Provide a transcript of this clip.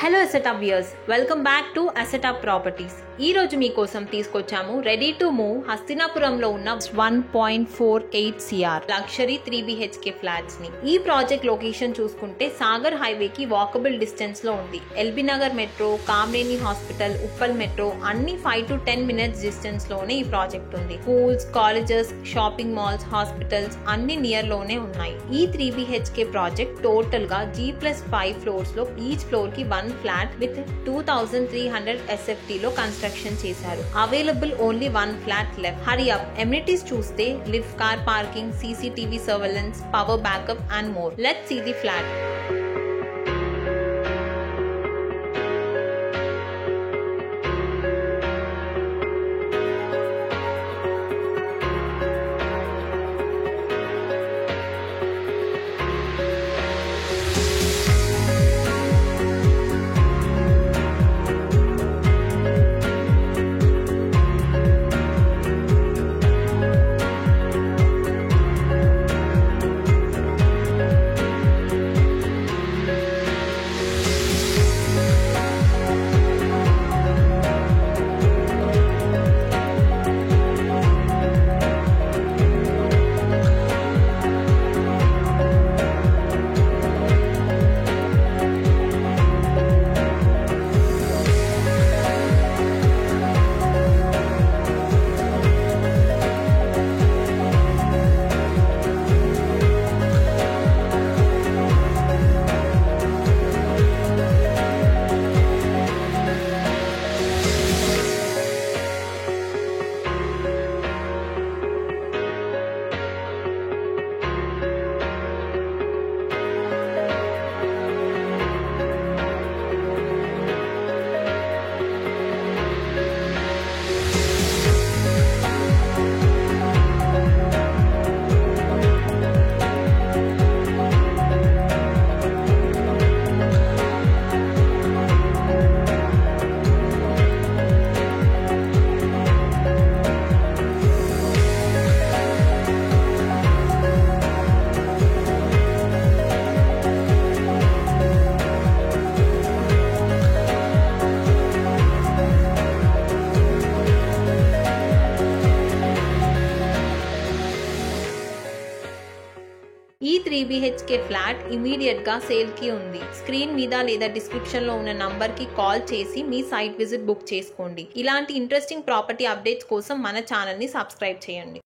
Hello Asset Up viewers, welcome back to Asset Up properties. ఈ రోజు మీకోసం తీసుకొచ్చాము రెడీ టు మూవ్ హస్తినాపురంలో ఉన్న 1.48 CR లగ్జరీ 3 BHK ఫ్లాట్స్ ని. ఈ ప్రాజెక్ట్ లొకేషన్ చూసుకుంటే సాగర్ హైవే కి వాకబుల్ డిస్టెన్స్ లో ఉంది. LB Nagar metro, Kamineni hospital, Uppal metro అన్ని 5 to 10 minutes డిస్టెన్స్ లోనే ఈ ప్రాజెక్ట్ ఉంది. Schools, colleges, shopping malls, hospitals అన్ని నియర్ లోనే ఉన్నాయి. ఈ 3 BHK ప్రాజెక్ట్ టోటల్ గా G+5 ఫ్లోర్స్ లో ఈచ్ ఫ్లోర్ కి 1 ఫ్లాట్ విత్ 2300 SFT లో కన్స్ట్రక్షన్ చేశారు. Available only 1 flat left. Hurry up. Amenities చూస్తే lift, car parking, CCTV surveillance, power backup and more. Let's see the flat. ఈ 3 BHK flat immediate గా sale కి ఉంది. Screen మీద లేదా డిస్క్రిప్షన్ లో ఉన్న నంబర్ కి కాల్ చేసి మీ సైట్ విజిట్ బుక్ చేసుకోండి. ఇలాంటి ఇంట్రెస్టింగ్ ప్రాపర్టీ అప్డేట్స్ కోసం మన ఛానల్ ని సబ్స్క్రైబ్ చేయండి.